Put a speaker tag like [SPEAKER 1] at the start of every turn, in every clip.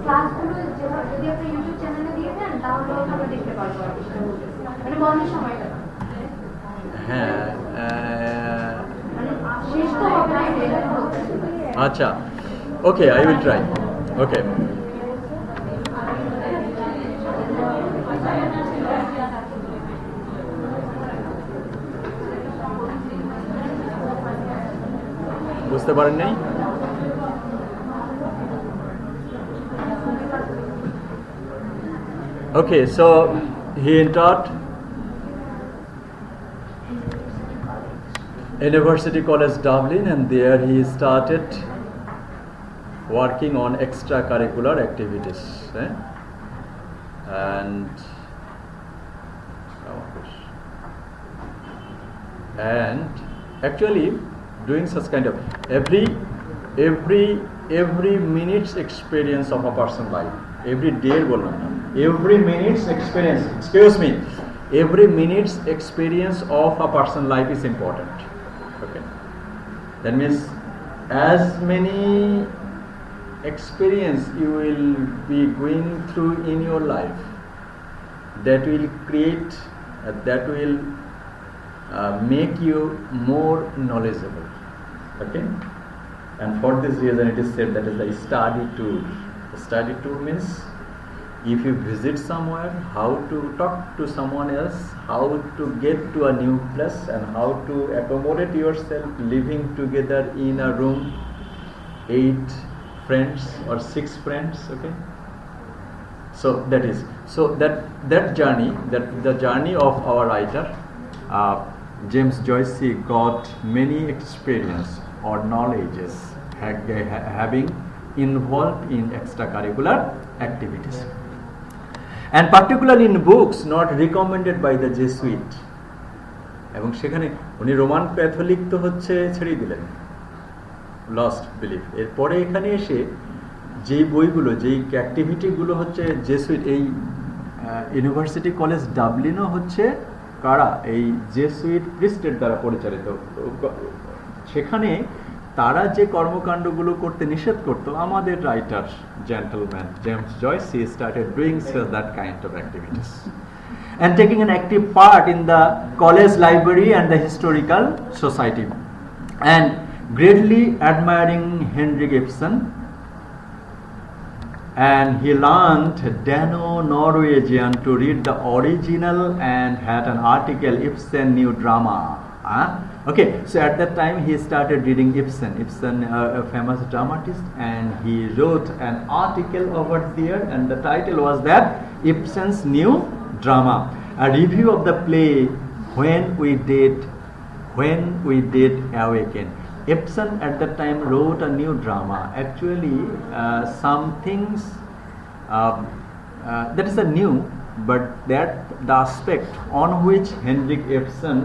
[SPEAKER 1] ক্লাসগুলো যদি আপনি ইউটিউব চ্যানেলে দিয়ে দেন তাহলে আমরা দেখতে পারবো মানে বন্ধের সময়টা
[SPEAKER 2] হ্যাঁ
[SPEAKER 1] শেষ তো হবে না
[SPEAKER 2] আচ্ছা okay I will try okay বুঝতে পারেন নাই Okay, so he entered University College Dublin, and there he started working on extracurricular activities, and actually doing such kind of every minute's experience of a person's life, every day every minute's experience, every minute's experience of a person's life is important. Okay, that means as many experience you will be going through in your life, that will create that will make you more knowledgeable. Okay, and for this reason it is said that is the study tour. The study tour means if you visit somewhere, how to talk to someone else, how to get to a new place, and how to accommodate yourself living together in a room, 8 friends or 6 friends. Okay, so that journey, that the journey of our writer James Joyce, he got many experience or knowledges having involved in extracurricular activities, and particularly in books not recommended by the Jesuit. এবং সেখানে উনি Roman Catholic তো হচ্ছে ছেড়ে দিলেন, lost belief. এরপরে এখানে এসে যেই বইগুলো, যেই অ্যাক্টিভিটিগুলো হচ্ছে জেসুইট, এই ইউনিভার্সিটি কলেজ ডাবলিনও হচ্ছে কারা, এই জেসুইট প্রিস্টের দ্বারা পরিচালিত। সেখানে তারা যে কর্মকাণ্ডগুলো করতে নিষেধ করত, আমাদের writer gentleman James Joyce, he started doing that kind of activities and taking an active part in the college library and the historical society, and greatly admiring Henrik Ibsen, and he learned Dano-Norwegian to read the original and had an article, Ibsen New Drama. Okay, so at that time he started reading Ibsen, a famous dramatist, and he wrote an article over there, and the title was that Ibsen's New Drama, a review of the play When We Did Awaken. Ibsen at that time wrote a new drama. Actually, some things that is a new, but that the aspect on which Henrik Ibsen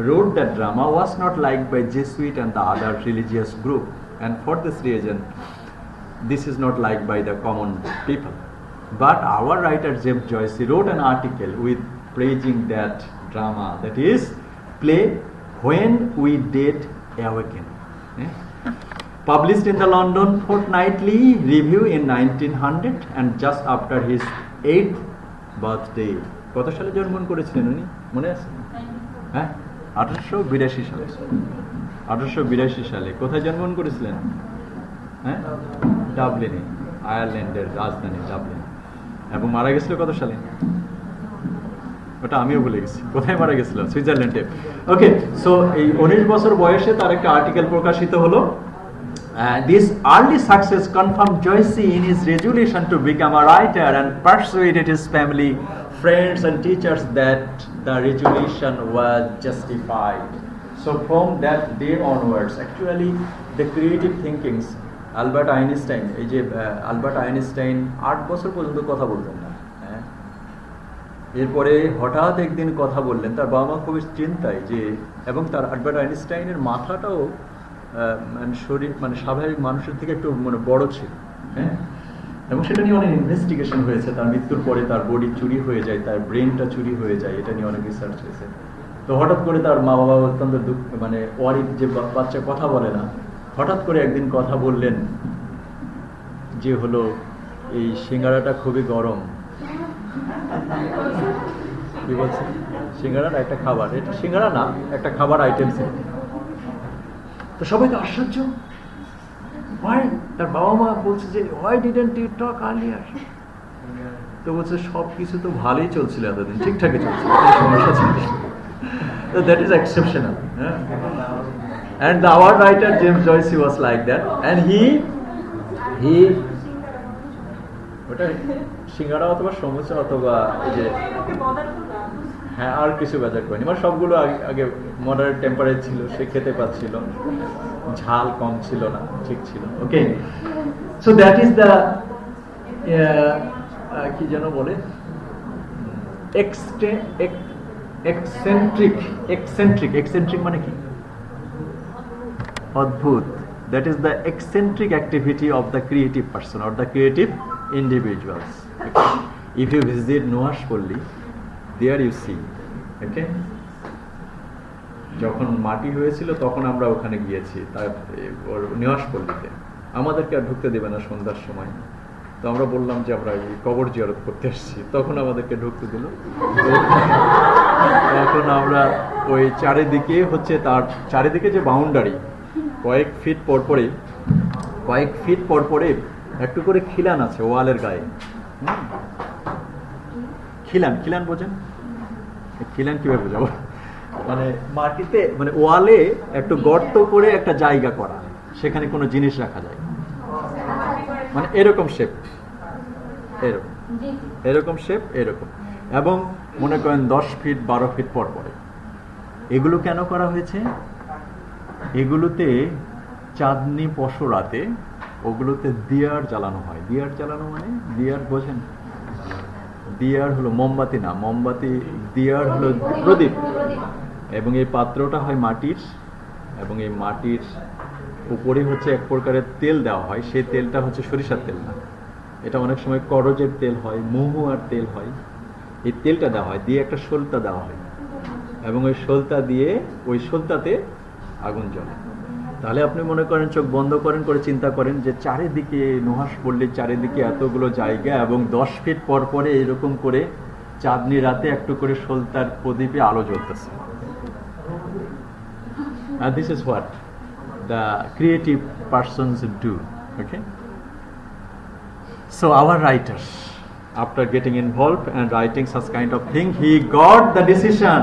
[SPEAKER 2] wrote that drama was not liked by Jesuit and the other religious group, and for this reason, this is not liked by the common people. But our writer James Joyce, he wrote an article with praising that drama, that is play When We Did Awaken. Published in the London Fortnightly Review in 1900, and just after his 8th birthday. কত সালে জন্মগ্রহণ করেছিলেন উনি মনে আছে? হ্যাঁ, 1882 সালে। 1882 সালে কোথায় জন্মগ্রহণ করেছিলেন? হ্যাঁ, ডাবলিনে, আয়ারল্যান্ডের রাজধানী ডাবলিন। এবং মারা গেছিল কত সালে? ওটা আমিও ভুলে গেছি, কোথায় মারা গেছিল? সুইজারল্যান্ডে। ওকে, সো এই 19 বছর বয়সে তার একটা আর্টিকেল প্রকাশিত হলো। This early success confirmed Joyce in his resolution to become a writer, and persuaded his family, friends and teachers that the resolution was justified. So from that day onwards, actually the creative thinkings, Albert Einstein, এই যে Albert Einstein 8 বছর পর্যন্ত কথা বলতেন না, এরপরে হঠাৎ একদিন কথা বললেন। তার বাবা মা খুবই চিন্তায় যে, এবং তার আলবার্ট আইনস্টাইনের মাথাটাও শরীর স্বাভাবিক মানুষের থেকে একটু বড় ছিল, হ্যাঁ, এবং সেটা নিয়ে অনেক ইনভেস্টিগেশন হয়েছে। তার মৃত্যুর পরে তার বডি চুরি হয়ে যায়, তার ব্রেনটা চুরি হয়ে যায়, এটা নিয়ে অনেক রিসার্চ হয়েছে। তো হঠাৎ করে তার মা বাবা অত্যন্ত দুঃখ, ওয়ারিড, যে বাচ্চা কথা বলে না, হঠাৎ করে একদিন কথা বললেন যে হলো এই সিঙ্গারাটা খুবই গরম। কি বলছে? সিঙ্গারাটা একটা খাবার, এটা সিঙ্গারা না, একটা খাবার আইটেম ছিল। তো সবাইকে আশ্চর্য, ভাই তার বাবা মা বলছে যে why didn't you talk earlier. তো বলছে সব কিছু তো ভালোই চলছিল এতদিন, ঠিকঠাকই চলছিল, কোনো সমস্যা ছিল না। So that is exceptional. And our writer James Joyce, he was like that, and he ওটা সিঙ্গারা অথবা সমোসা অথবা যে হ্যাঁ আর কিছু বাজার করেনি, মানে সবগুলো আগে মডারেট টেম্পারেচার ছিল, সে খেতে পাচ্ছিল, ঝাল কম ছিল না, ঠিক ছিল। ওকে, সো দ্যাট ইজ দ্য কি যেন বলে এক্সেন্ট্রিক মানে কি? অদ্ভুত। That is the eccentric activity of the creative person or the creative individuals. Okay? If you visit Noashpolli, there you see. Okay? যখন মাটি হয়েছিল তখন আমরা ওখানে গিয়েছি, তার নোয়াশপল্লিতে। আমাদেরকে আর ঢুকতে দেবে না সন্ধ্যার সময়, তো আমরা বললাম যে আমরা এই কবর জিয়ারত করতে এসেছি, তখন আমাদেরকে ঢুকতে দিল। তখন আমরা ওই চারিদিকে হচ্ছে তার চারিদিকে যে বাউন্ডারি, কয়েক ফিট পর পরে একটু করে খিলান আছে ওয়ালের গায়ে। খিলান বোঝেন? খিলান কিভাবে বোঝাবো? মানে মাটিতে, মানে ওয়ালে একটু গর্ত করে একটা জায়গা করা, সেখানে কোনো জিনিস রাখা যায়, মানে এরকম শেপ, এরকম শেপ, এরকম। এবং মনে করেন 10 ফিট 12 ফিট পর পরে। এগুলো কেন করা হয়েছে? এগুলোতে চাঁদনি পশরাতে ওগুলোতে দিয়ার জ্বালানো হয়। দিয়ার জ্বালানো মানে, দিয়ার বোঝেন? দিয়ার হলো মোমবাতি না, মোমবাতি, দিয়ার হলো প্রদীপ। এবং এই পাত্রটা হয় মাটির, এবং এই মাটির উপরে হচ্ছে এক প্রকারের তেল দেওয়া হয়। সেই তেলটা হচ্ছে সরিষার তেল না, এটা অনেক সময় করজের তেল হয়, মহুয়ার তেল হয়। এই তেলটা দেওয়া হয়, দিয়ে একটা সলতা দেওয়া হয়, এবং ওই সলতা দিয়ে ওই সলতাতে আগুন জ্বলে। তাহলে আপনি মনে করেন, চোখ বন্ধ করে চিন্তা করেন যে চারিদিকে নোয়াশপল্লির চারিদিকে এতগুলো জায়গা, এবং 10 ফিট পর পরে এরকম করে চাঁদনি রাতে একটু করে সলতার প্রদীপে আলো জ্বলতেছে। And this is what the creative persons do. Okay? So our writer, after getting involved and writing such kind of thing, he got the decision,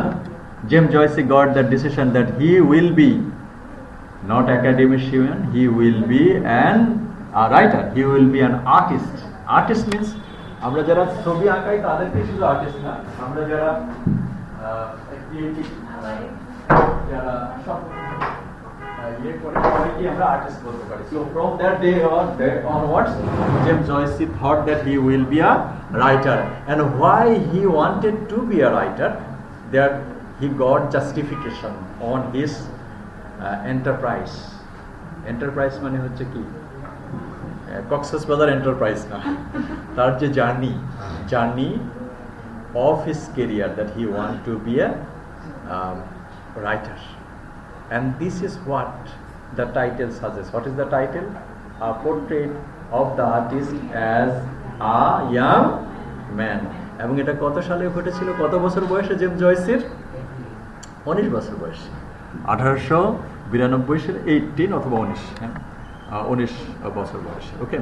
[SPEAKER 2] James Joyce got the decision that he will be not academician, he will be a writer, he will be an artist. Artist means আমরা যারা ছবি আঁকাই তাদেরকে শুধু artist না, আমরা যারা creative যারা সব ইয়ে করে সবাইকে আমরা আর্টিস্ট বলতে পারি। So from that day onwards, James Joyce thought that he will be a writer, and why he wanted to be a writer, that he got justification on his enterprise. Enterprise মানে হচ্ছে কি? Cox's Bazar enterprise না, তার যে journey of his career, that he want to be a writer. And this is what the title suggests. What is the title? A portrait of the artist as a young man. এবং এটা কত সালে ঘটেছিল, কত বছর বয়সে James জয়েসের? 19 বছর বয়সে, 1892 সালে, 18 অথবা 19, হ্যাঁ 19 বছর বয়সে। ওকে,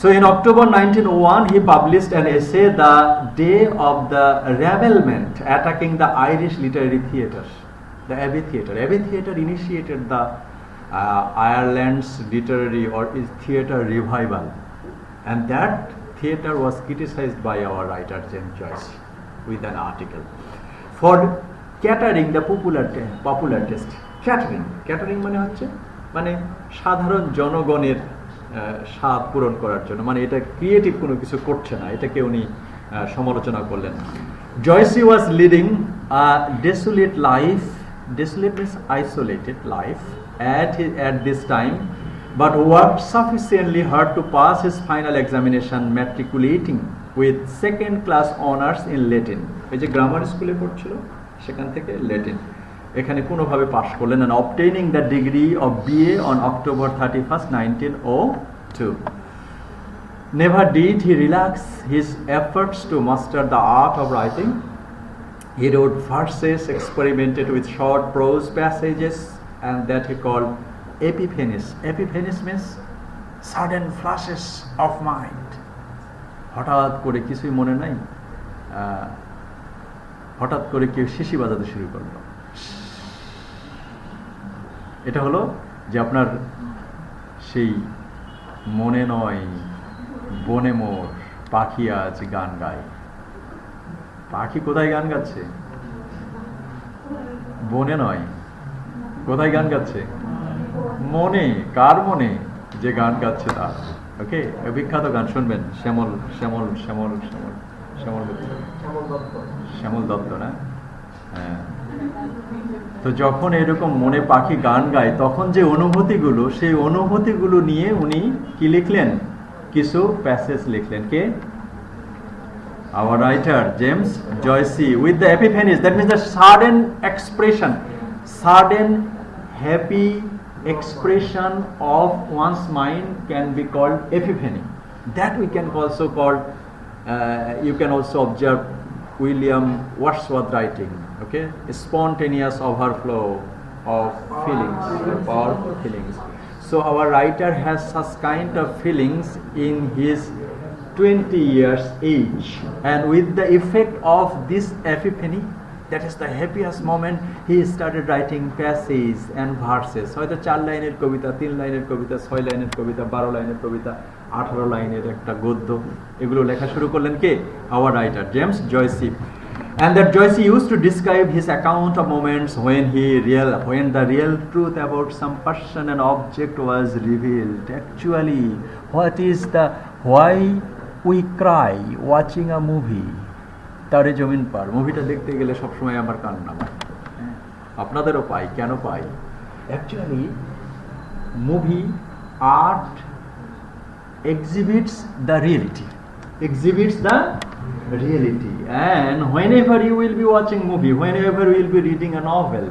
[SPEAKER 2] so in October 1901 he published an essay, The Day of the Revelment, attacking the Irish literary theatre, the Abbey Theatre. Abbey Theatre initiated the Ireland's literary or theatre revival, and that theatre was criticized by our writer James Joyce with an article for catering the popular taste. Catering মানে হচ্ছে মানে সাধারণ জনগণের স্বাদ পূরণ করার জন্য, মানে এটা ক্রিয়েটিভ কোনো কিছু করছে না, এটাকে উনি সমালোচনা করলেন। Joyce was leading a desolate life. Desolate means isolated life at this time, but worked sufficiently hard to pass his final examination, matriculating with second class honors in Latin. এই যে গ্রামার স্কুলে পড়ছিল সেখান থেকে ল্যাটিন এখানে কোনোভাবে পাশ করলেন, and obtaining the degree of BA on October 31st, 1902. Never did he relax his efforts to master the art of writing. He wrote verses, experimented with short prose passages, and that he called epiphanies. Epiphanies means sudden flashes of mind. হঠাৎ করে কিছুই মনে নাই, হঠাৎ করে কেউ শিশি বাজাতে শুরু করলো। এটা হলো যে আপনার সেই মনে নয় বনে মোর পাখি আজ গান গায়। পাখি কোথায় গান গাচ্ছে? বনে নয়, কোথায় গান গাচ্ছে? মনে। কার মনে? যে গান গাচ্ছে তার। ওকে, বিখ্যাত গান শুনবেন, শ্যামল শ্যামল শ্যামল শ্যামল শ্যামল শ্যামল দত্ত না? হ্যাঁ। তো যখন এরকম মনে পাখি গান গায় তখন যে অনুভূতিগুলো, সেই অনুভূতিগুলো নিয়ে উনি কি লিখলেন? কিছু প্যাসেজ লিখলেন। কে? Our writer James Joyce, with the epiphanies, that means the sudden expression, sudden happy expression of one's mind can be called epiphany. That we can also call, you can also observe William Wordsworth writing, okay, a spontaneous overflow of feelings, powerful feelings. So our writer has such kind of feelings in his 20 years age, and with the effect of this epiphany, that is the happiest moment, he started writing passages and verses. হয়তো 4 লাইনের কবিতা, 3 লাইনের কবিতা, 6 লাইনের কবিতা, 12 লাইনের কবিতা, 18 লাইনের একটা গদ্য, এগুলো লেখা শুরু করলেন কে? our writer James Joyce. And that Joyce used to describe his account of moments when the real truth about some person and object was revealed. Actually, why we cry watching a movie? তারে জমিন পার মুভিটা দেখতে গেলে সবসময় আমার কান্না পায়, আপনাদেরও পাই। কেন পাই? Actually movie art exhibits the reality, and whenever you will be watching movie, whenever you will be reading a novel,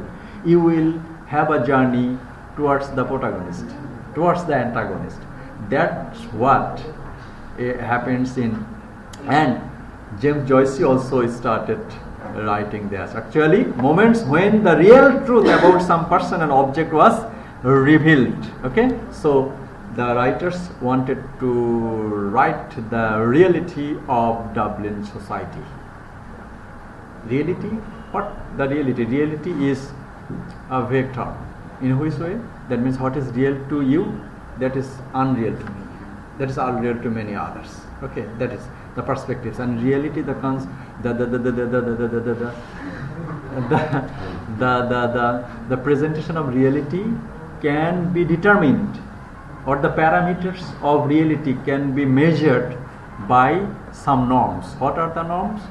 [SPEAKER 2] you will have a journey towards the protagonist, towards the antagonist. That's what happens in, and James Joyce also started writing this. Actually, moments when the real truth about some person and object was revealed. Okay, so the writers wanted to write the reality of Dublin society. Reality? What? The reality? Reality is a vector. In which way? That means what is real to you, that is unreal to me, that is unreal to many others. Okay, that is the perspectives. And reality, the presentation of reality can be determined, or the parameters of reality can be measured by some norms. What are the norms?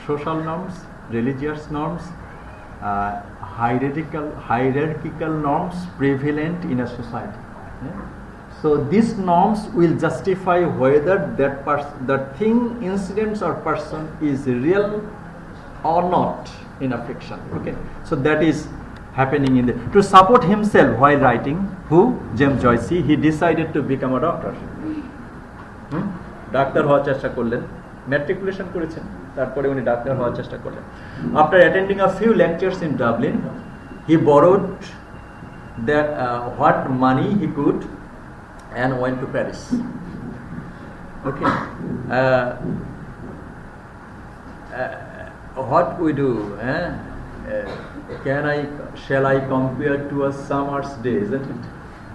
[SPEAKER 2] Social norms, religious norms, hierarchical norms prevalent in a society. Yeah? So these norms will justify whether that thing, incidents or person is real or not in a fiction. Okay, so that is happening in the, to support himself while writing, who? James Joyce, he decided to become a doctor. Doctor হওয়ার চেষ্টা করলেন, matriculation করেছেন, তারপরে উনি doctor হওয়ার চেষ্টা করলেন। After attending a few lectures in Dublin, he borrowed that what money he could and went to Paris. Okay, what we do? Shall I compare to a summer's day, isn't it?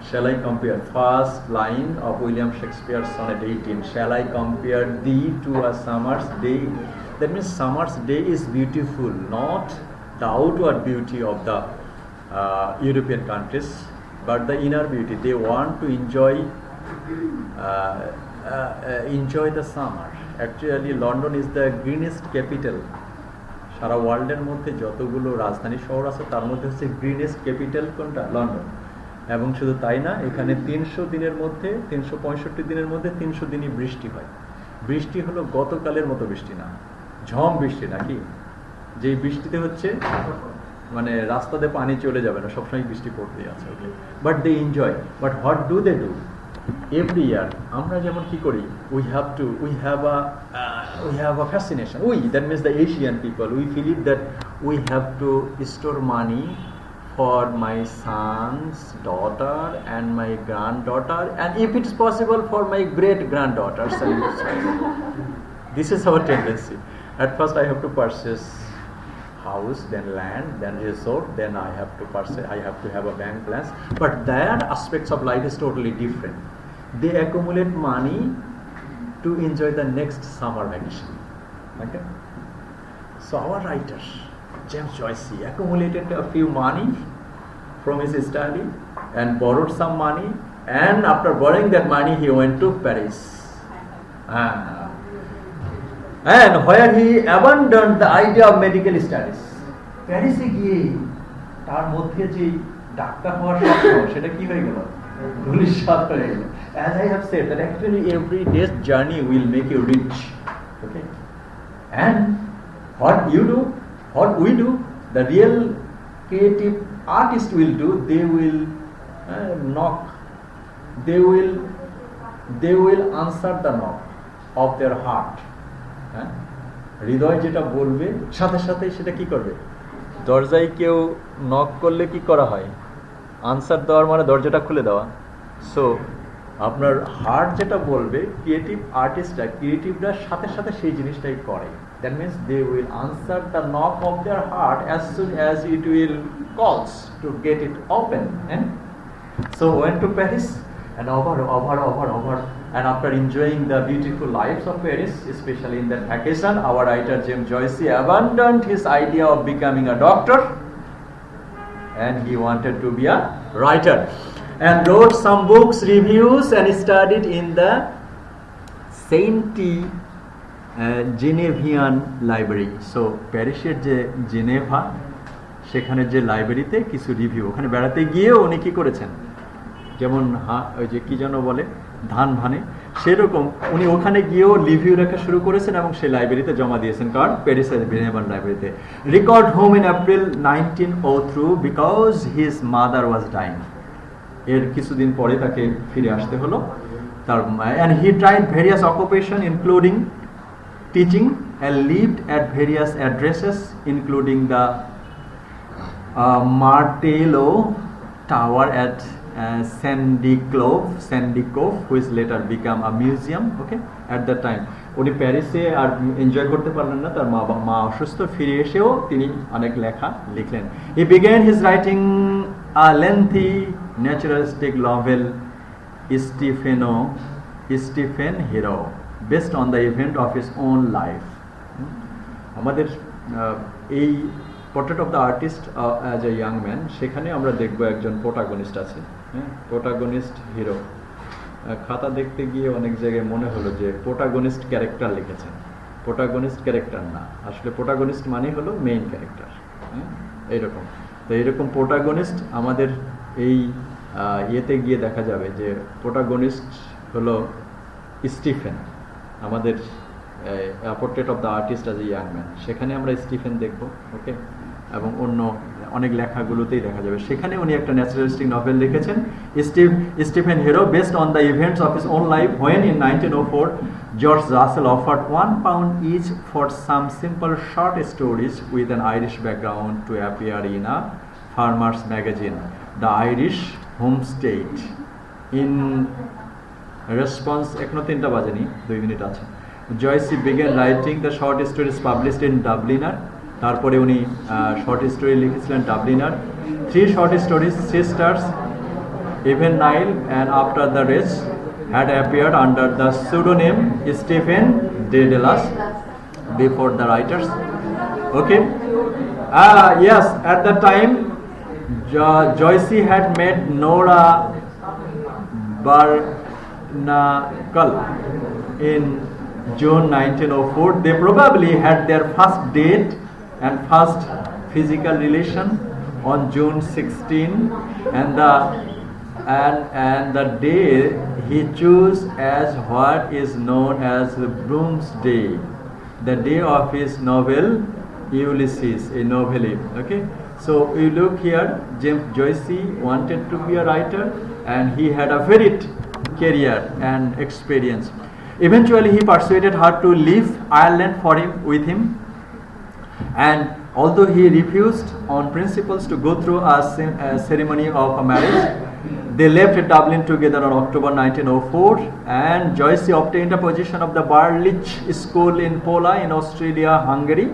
[SPEAKER 2] Shall I compare? First line of William Shakespeare's sonnet 18. Shall I compare thee to a summer's day? That means summer's day is beautiful, not the outward beauty of the European countries, but the inner beauty. They want to enjoy the summer. Actually, London is the greenest capital. সারা ওয়ার্ল্ডের মধ্যে যতগুলো রাজধানী শহর আছে তার মধ্যে হচ্ছে গ্রিনেস্ট capital কোনটা? লন্ডন। এবং শুধু তাই না, এখানে 300 দিনের মধ্যে 365 দিনের মধ্যে 300 দিনই বৃষ্টি হয়। বৃষ্টি হলো গতকালের মতো বৃষ্টি না, ঝম বৃষ্টি নাকি, যেই বৃষ্টিতে হচ্ছে মানে রাস্তাতে পানি চলে যাবে না, সবসময় বৃষ্টি পড়তেই আছে। Okay, but they enjoy. But what do they do? every year আমরা যেমন কি করি, we have a fascination, that means the Asian people, we believe that we have to store money for my son's daughter and my granddaughter, and if it's possible for my great granddaughters. This is our tendency. At first I have to purchase house, then land, then resort, then I have to have a bank plans. But their aspects of life is totally different. They accumulate money to enjoy the next summer vacation. Okay? So our writer, James Joyce, accumulated a few money from his study and borrowed some money, and after borrowing that money he went to Paris. And where he abandoned the idea of medical studies. Paris e giye tar moddhe je doctor howar স্বপ্ন সেটা কি হয়ে গেল, ধূলিসাৎ হয়ে গেল. As I have said that actually every day's journey will make you rich. Okay? And what we do, the real creative artist will do, they will knock, they will answer the knock of their heart. হৃদয় যেটা বলবে সাথে সাথে সেটা কি করবে, দরজায় কেউ knock করলে কি করা হয়, আনসার দেওয়ার মানে দরজাটা খুলে দেওয়া. সো আপনার হার্ট যেটা বলবে, ক্রিয়েটিভরা সাথে সাথে সেই জিনিসটাই করে. That means they will answer the knock of their heart as soon as it will calls to get it open. So went to Paris and over, and after enjoying the beautiful lives of Paris, especially in that vacation, our writer James Joyce abandoned his idea of becoming a doctor, and he wanted to be a writer, and wrote some books, reviews, and studied in the Saint Genevian library. So প্যারিসের যে Geneva, সেখানে যে লাইব্রেরিতে কিছু review, ওখানে বেড়াতে গিয়েও উনি কি করেছেন, যেমন ওই যে কি যেন বলে ধান ভানে, সেরকম উনি ওখানে গিয়েও রিভিউ লেখা শুরু করেছেন এবং সেই লাইব্রেরিতে জমা দিয়েছেন. কারণ প্যারিসের জেনেভান লাইব্রেরিতে. Record home in April 1903 because his mother was dying. এর কিছুদিন পরে তাকে ফিরে আসতে হলো তার. And he tried various occupation including teaching, and lived at various addresses including the Martello Tower at Sandy Cove, which later became a museum. Okay, at that time উনি প্যারিসে আর এনজয় করতে পারলেন না, তার মা অসুস্থ. ফিরে এসেও তিনি অনেক লেখা লিখলেন. He began his writing a lengthy naturalistic novel Stephen Hero, based on the event of his own life. আমাদের এই portrait of the artist as a young man, সেখানে আমরা দেখব একজন প্রোটাগনিস্ট আছে, প্রোটাগনিস্ট হিরো. খাতা দেখতে গিয়ে অনেক জায়গায় মনে হলো যে প্রোটাগনিস্ট ক্যারেক্টার লিখেছেন. প্রোটাগনিস্ট ক্যারেক্টার না, আসলে প্রোটাগনিস্ট মানে হলো মেইন ক্যারেক্টার. এইরকম তো এইরকম প্রোটাগনিস্ট আমাদের এই ইয়েতে গিয়ে দেখা যাবে যে প্রোটাগনিস্ট হলো স্টিফেন. আমাদের portrait of the artist as a young man, সেখানে আমরা স্টিফেন দেখব. ওকে, এবং অন্য অনেক লেখাগুলোতেই দেখা যাবে. সেখানে উনি একটা ন্যাচারালিস্টিক নভেল লিখেছেন, Stephen Hero, based on the events of his own life, when in 1904 George Russell offered £1 each for some simple short stories with an Irish background to appear in a farmer's magazine, The Irish Homestead. In response, এখনো 3টা বাজেনি, 2 minute আছে. Joyce began writing the short stories published in Dubliner. তারপরে উনি short story লিখেছিলেন ডাবলিনার. 3 short stories, Sisters, Even Nile, and After the Rest, had appeared under the pseudonym Stephen Dedalus before the writers. Okay. Yes, at that time Joyce had met Nora Barnacle in June 1904. They probably had their first date and first physical relation on June 16, and the day he chose as what is known as Bloomsday, the day of his novel Ulysses, a novelle. Okay, so you look here, James Joyce wanted to be a writer, and he had a very career and experience. Eventually, he persuaded her to leave Ireland with him, and although he refused on principles to go through a ceremony of a marriage, they left Dublin together on October 1904, and Joyce obtained a position of the Barlich School in Pola in Australia, Hungary,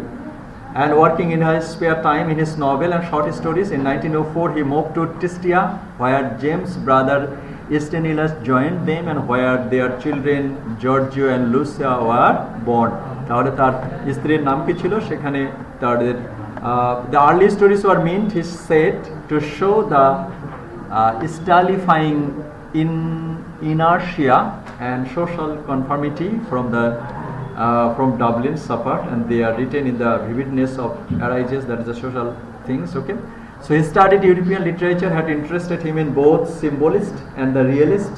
[SPEAKER 2] and working in his spare time in his novel and short stories. In 1904, he moved to Tistia, where James' brother Stanislaus joined them and where their children Giorgio and Lucia were born. তাহলে তার স্ত্রীর নাম কি ছিল সেখানে তাদের the early stories were meant, he said, to show the stylifying inertia and social conformity from Dublin suffered, and they are written in the vividness of arises, that is the social things. Okay, so he studied European literature, had interested him in both symbolist and the realist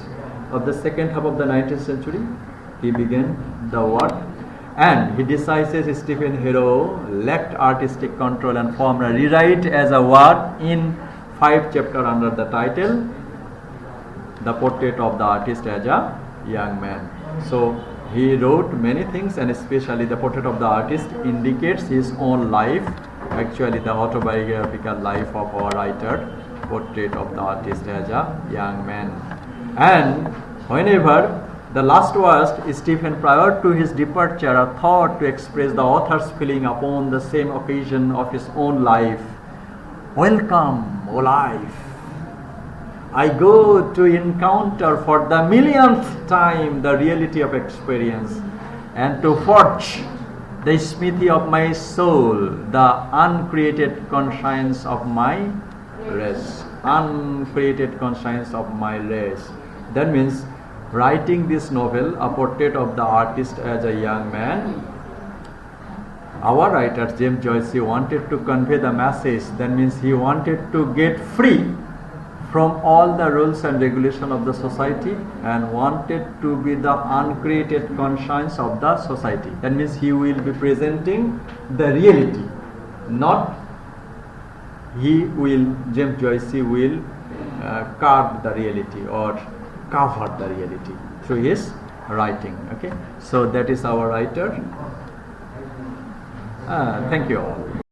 [SPEAKER 2] of the second half of the 19th century. He began the work, and he decides Stephen Hero lacked artistic control and formed a rewrite as a work in 5 chapters under the title The Portrait of the Artist as a Young Man. So he wrote many things, and especially the Portrait of the Artist indicates his own life, actually the autobiographical life of our writer, Portrait of the Artist as a Young Man. And whenever the last words, Stephen, prior to his departure, are thought to express the author's feeling upon the same occasion of his own life. Welcome, O life. I go to encounter for the millionth time the reality of experience, and to forge the smithy of my soul, the uncreated conscience of my race. Uncreated conscience of my race. That means, writing this novel, A Portrait of the Artist as a Young Man, our writer James Joyce wanted to convey the message. That means he wanted to get free from all the rules and regulation of the society and wanted to be the uncreated conscience of the society. That means he will be presenting the reality, not James Joyce will carve the reality or cover the reality through his writing. Okay, so that is our writer. Thank you all.